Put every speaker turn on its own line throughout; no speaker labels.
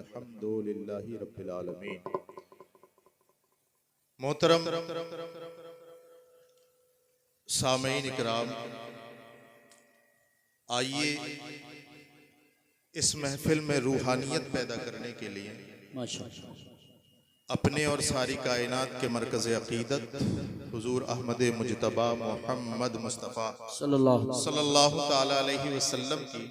वल्हम्दुलिल्लाहि रब्बिल आलमीन। मोहतरम सामीन इकराम, आइए इस महफिल में रूहानियत पैदा करने के लिए अपने और सारी कायनात के मरकज़ अक़ीदत हुज़ूर अहमद मुजतबा मोहम्मद मुस्तफ़ा सल्लल्लाहु ताला अलैहि वसल्लम की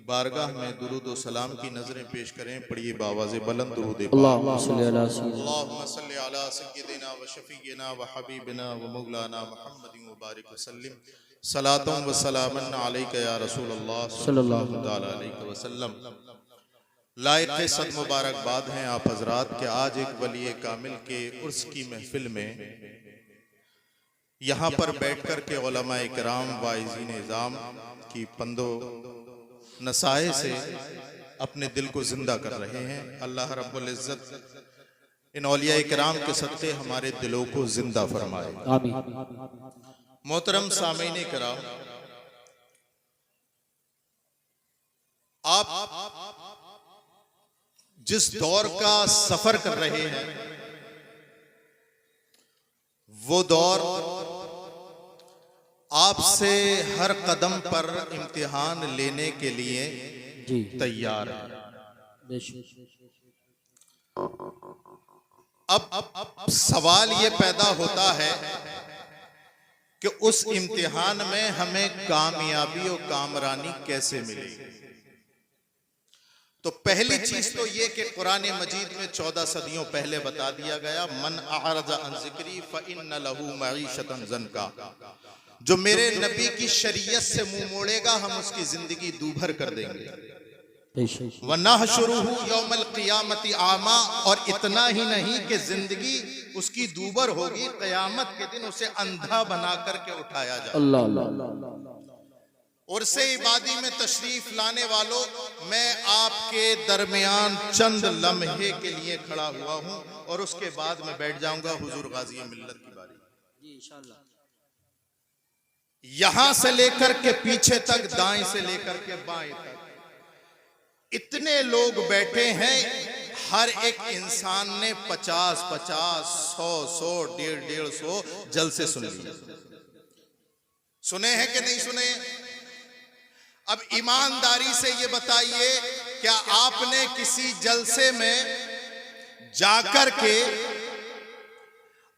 बारगाह में दुरूद व सलाम की नजरें पेश करें। पढ़िए बावाज़े बुलंद दुरूद पाक। अल्लाहुम्मा सल्लि अला सय्यिदिना व शफ़ीइना व हबीबिना व मौलाना मुहम्मदिन व बारिक वसल्लिम सलातुन व सलामन अलैका या रसूलल्लाह सल्लल्लाहु ताला अलैहि वसल्लम। लायक सद मुबारकबाद हैं आप हजरात के आज एक वली कामिल के उर्स की महफिल में यहाँ पर बैठकर के उलमा इकराम वाइज़ीन इज़ाम की पंदो नसाए से अपने दिल को जिंदा कर रहे हैं। अल्लाह रब्बुल इज़्ज़त इन औलिया इकराम के सदक़े हमारे दिलों को जिंदा फरमाए, आमीन। मोहतरम सामीन इकराम, आप जिस दौर का सफर कर रहे हैं वो दौर आपसे हर कदम पर इम्तिहान लेने के लिए तैयार है। अब सवाल ये पैदा होता है कि उस इम्तिहान में हमें कामयाबी और कामरानी कैसे मिलेगी। तो पहली चीज तो ये कि कुरान मजीद में 14 सदियों पहले बता दिया गया, मन अअरज़ अन ज़िक्री फ़इन्न लहू मईशतन ज़न्का, जो मेरे नबी की शरीयत से मुंह मोड़ेगा हम उसकी जिंदगी दूभर कर देंगे। व नहशुरुहु यौमल क़ियामति आमा, और इतना ही नहीं कि जिंदगी उसकी दूभर होगी, क़यामत के दिन उसे अंधा बना करके उठाया जाएगा। और से इबादी में तशरीफ लाने वालों, मैं आपके दरमियान चंद लम्हे के लिए खड़ा हुआ हूं और उसके बाद मैं बैठ जाऊंगा। हुजूर गाजी मिल्लत की बारी इंशाअल्लाह। यहां से लेकर के पीछे तक, दाएं से लेकर के बाएं तक इतने लोग बैठे हैं। हर एक इंसान ने 50-50, 100-100, 150-150 जलसे सुन लिए। सुने हैं कि नहीं सुने? अब ईमानदारी से ये बताइए, क्या आपने किसी जलसे में जाकर के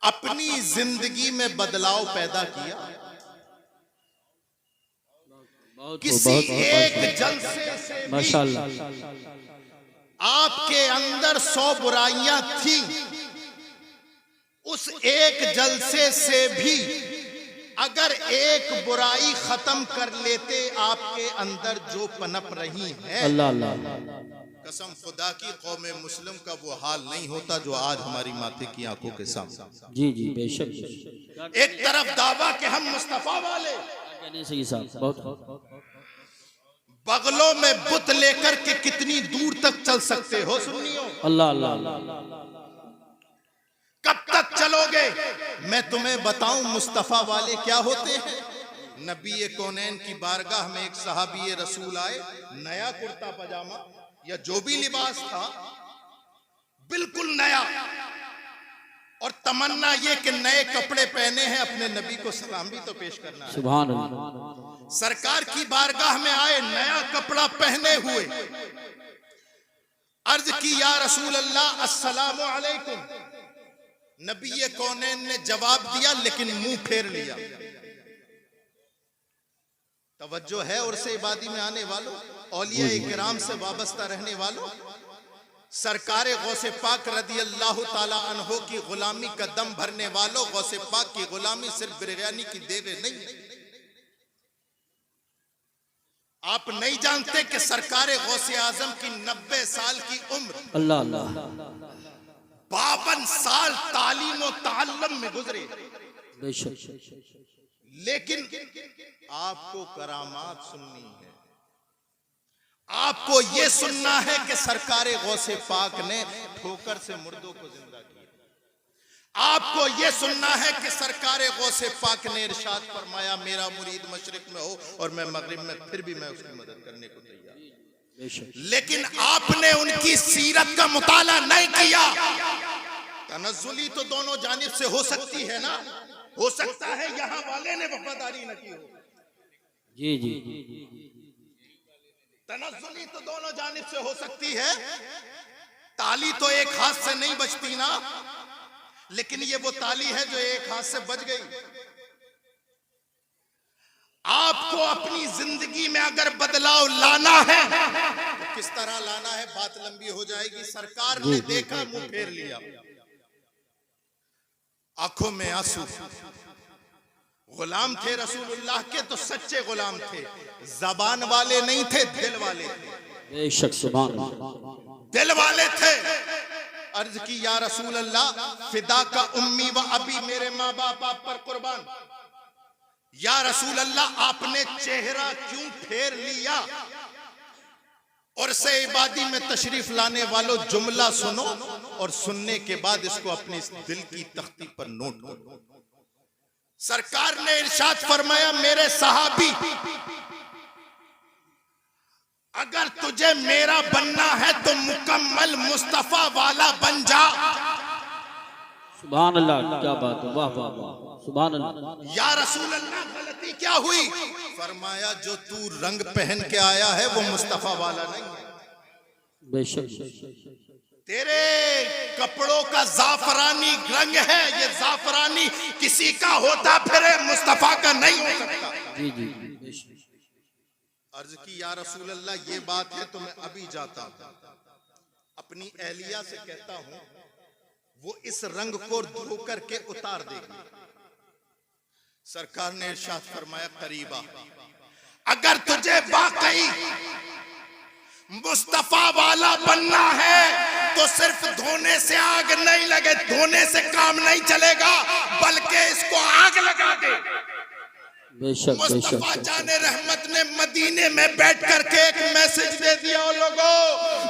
अपनी जिंदगी में बदलाव पैदा किया? किसी एक जलसे से माशाअल्लाह आपके अंदर 100 बुराइयां थी, उस एक जलसे से भी अगर एक बुराई खत्म कर लेते आपके अंदर जो पनप रही है, अल्लाह अल्लाह, कसम खुदा की कौम मुस्लिम का वो हाल नहीं होता जो आज हमारी माथे की आंखों के सामने। जी जी बेशक। एक तरफ दावा कि हम मुस्तफा वाले, सही साहब, बहुत बगलों में बुत लेकर के कितनी दूर तक चल सकते हो सुन्नियों? अल्लाह अल्लाह। कब तक चलोगे? मैं तुम्हें बताऊं मुस्तफा वाले क्या होते हैं। नबी कौनैन की बारगाह में एक सहाबी रसूल आए, नया कुर्ता पजामा या जो भी लिबास था बिल्कुल नया, और तमन्ना ये कि नए कपड़े पहने हैं, अपने नबी को सलाम भी तो पेश करना है। सुभान अल्लाह। सरकार की बारगाह में आए नया कपड़ा पहने हुए, अर्ज की या रसूल अल्लाह अस्सलामु अलैकुम। नबी कौनैन ने जवाब दिया लेकिन मुंह फेर लिया। तवज्जो है? और से इबादी में आने वालों, औलिया इकराम से वाबस्ता रहने वालों, सरकारे गौसे पाक रदी अल्लाह ताला अन्हो की गुलामी का दम भरने वालों, गौसे पाक की गुलामी सिर्फ बिरयानी की देवे नहीं। आप नहीं जानते कि सरकारे गौसे आजम की 90 साल की उम्र, अल्लाह अल्लाह, 52 साल तालीम और ताल्लुम में गुजरे, लेकिन आपको करामात सुननी है। आपको ये सुनना है कि सरकारे गौसे पाक ने ठोकर से मुर्दों को जिंदा किया। आपको ये सुनना है कि सरकारे गौसे पाक ने इरशाद फरमाया, मेरा मुरीद मशरिक में हो और मैं मगरिब में, फिर भी मैं उसकी मदद करने को तैयार। लेकिन आपने उनकी सीरत का मुताला नहीं किया। तनज़्ज़ुली तो दोनों जानिब से हो सकती है ना, हो सकता है यहाँ वाले ने वफादारी न की हो।
जी जी,
तनज़्ज़ुली तो दोनों जानिब से हो सकती है। ताली तो एक हाथ से नहीं बचती ना, लेकिन ये वो ताली है जो एक हाथ से बच गई। आपको अपनी जिंदगी में अगर बदलाव लाना है तो किस तरह लाना है, बात लंबी हो जाएगी। सरकार ने देखा, मुंह फेर लिया, आंखों में आंसू। गुलाम थे रसूलुल्लाह के तो सच्चे गुलाम थे, जबान वाले नहीं थे, दिल वाले थे।
बेशक सुभान अल्लाह,
दिल वाले थे। अर्ज की या रसूल अल्लाह, फिदा का उम्मी व अबी, मेरे माँ बाप आप पर कुर्बान। या रसूल अल्लाह, आपने चेहरा क्यों फेर लिया? और से इबादी में तशरीफ लाने वालों, जुमला सुनो और सुनने के बाद इसको अपने इस दिल की तख्ती पर नोट करो। सरकार ने इरशाद फरमाया, मेरे सहाबी, अगर तुझे मेरा बनना है तो मुकम्मल मुस्तफा वाला बन जा।
सुभान अल्लाह, क्या बात है, वाह वाह वाह, सुभान अल्लाह।
या रसूल अल्लाह, गलती क्या हुई? फरमाया, जो तू रंग पहन के आया है वो मुस्तफा वाला नहीं है।
बेशक,
तेरे कपड़ों का जाफरानी रंग है, ये जाफरानी किसी का होता फिर मुस्तफा का नहीं हो सकता।
जी जी, बेशक।
अर्ज की या रसूल अल्लाह, ये बात है तो मैं अभी जाता हूं, अपनी एहलिया से कहता हूं, वो इस रंग को धो करके उतार देगी। सरकार ने इरशाद फरमाया, करीबा, अगर तुझे वाकई मुस्तफा वाला बनना है तो सिर्फ धोने से आग नहीं लगे, धोने से काम नहीं चलेगा, बल्कि इसको आग लगा दे।
बेशक
मुस्तफा जाने रहमत ने मदीने में बैठ करके एक मैसेज दे दिया, लोगों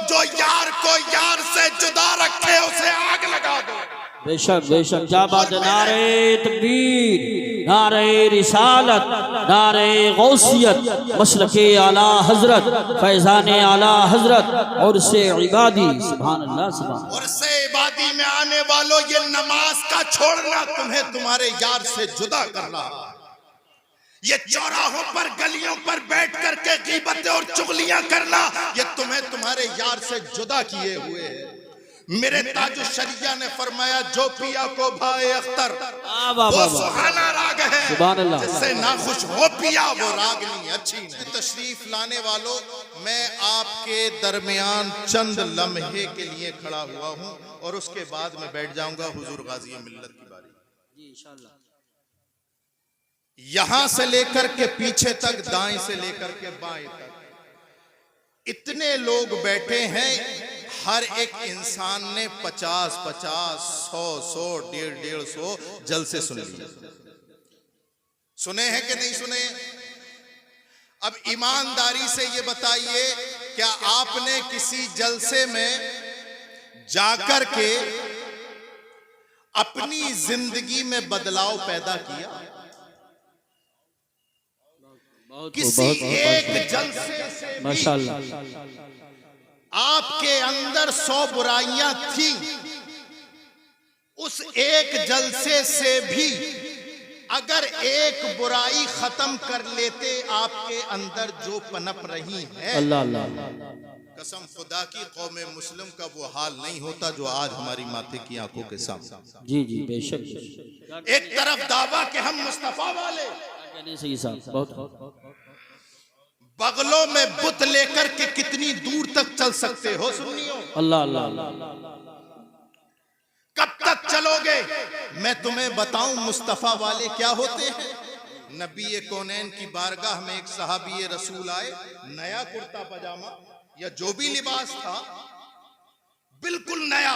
जो यार को यार से जुदा रखे उसे आग लगा दो।
बेशक बेशक, क्या बात है। नारे तकबीर, नारे रिसालत, नारे गौसियत, मसलके आला हजरत, फैजाने आला हजरत, और से इबादी, सुभान अल्लाह सुभान।
और से इबादी में आने वालों, ये नमाज का छोड़ना तुम्हें तुम्हारे यार से जुदा कर रहा है। ये चौराहों पर गलियों पर बैठ करके गीबतें और चुगलियां करना, ये तुम्हें तुम्हारे यार से जुदा किए हुए है। मेरे ताजु शरिया ने फरमाया, जो पिया को भाए अख्तर वो सुहाना राग है, जिससे नाखुश हो पिया वो रागनी अच्छी नहीं। तशरीफ लाने वालों, मैं आपके दरमियान चंद लम्हे के लिए खड़ा हुआ हूँ और उसके बाद मैं बैठ जाऊंगा। हुजूर गाजी मिल्लत की बारी जी, इंशाअल्लाह। यहां से लेकर के पीछे तक, दाएं से लेकर के बाएं तक इतने लोग बैठे हैं। हर एक इंसान ने 50-50, 100-100, 150-150 जलसे सुन लिए। सुने हैं कि नहीं सुने? अब ईमानदारी से ये बताइए, क्या आपने किसी जलसे में जाकर के अपनी जिंदगी में बदलाव पैदा किया? किसी एक जलसे से माशाअल्लाह आपके अंदर 100 बुराइयां थी, उस एक जलसे से भी अगर एक बुराई खत्म कर लेते आपके अंदर जो पनप रही है,
अल्लाह अल्लाह,
कसम खुदा की, कौम मुस्लिम का वो हाल नहीं होता जो आज हमारी माथे की आंखों के सामने।
जी जी, बेशक।
एक तरफ दावा कि हम मुस्तफा वाले,
सही साहब, बहुत
बगलों में बुत लेकर के कितनी दूर तक चल सकते हो सुन्नियों?
अल्लाह अल्लाह,
कब तक चलोगे? मैं तुम्हें बताऊं मुस्तफा वाले क्या होते हैं। नबी कौनैन की बारगाह में एक सहाबी रसूल आए, नया कुर्ता पजामा या जो भी लिबास था बिल्कुल नया,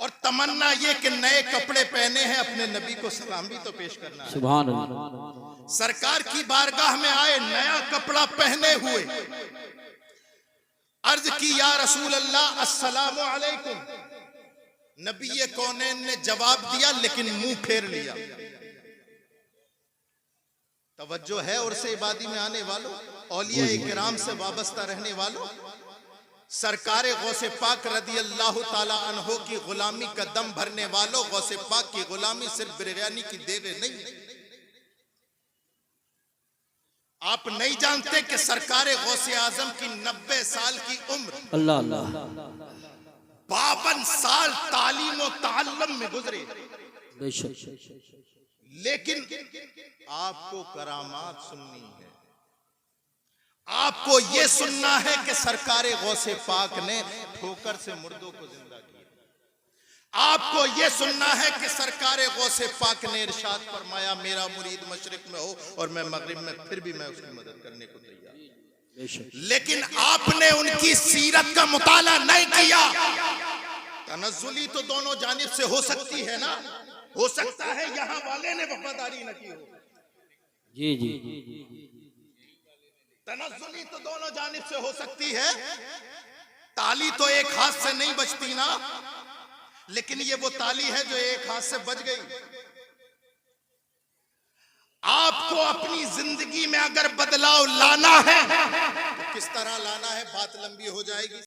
और तमन्ना ये कि नए कपड़े पहने हैं, अपने नबी को सलाम भी तो पेश करना है।
सुभान अल्लाह।
सरकार की बारगाह में आए नया कपड़ा पहने हुए, अर्ज की या रसूल अल्लाह अस्सलामु अलैकुम। नबी कौनैन ने जवाब दिया लेकिन मुंह फेर लिया। तवज्जो है और से इबादी में आने वालों, औलिया इकराम से वाबस्ता रहने वालों, सरकारे गौसे पाक रदी अल्लाह ताला अन्हो की गुलामी का दम भरने वालों, गौसे पाक की गुलामी सिर्फ बिरयानी की देवे नहीं। आप नहीं जानते कि सरकारे गौसे आजम की 90 साल की उम्र,
अल्लाह अल्लाह,
52 साल तालीम और ताल्लुम में गुजरे, लेकिन आपको करामात सुननी है। आपको यह सुनना है कि सरकारे गौसे पाक ने ठोकर से मुर्दों को जिंदा किया। आपको यह सुनना है कि सरकारे गौसे पाक ने इरशाद फरमाया, मेरा मुरीद मशरिक में हो और मैं मगरिब में, फिर भी मैं उसकी मदद करने को तैयार। लेकिन आपने उनकी सीरत का मुताला नहीं किया। तनज़्ज़ुली तो दोनों जानिब से हो सकती है ना, हो सकता है यहाँ वाले ने वफादारी न की हो।
जी जी जी,
तनज़्ज़ुली तो दोनों जानिब से हो सकती है, ताली तो एक हाथ से नहीं बचती ना, लेकिन ये वो ताली है जो एक हाथ से बच गई। आपको अपनी जिंदगी में अगर बदलाव लाना है तो किस तरह लाना है, बात लंबी हो जाएगी।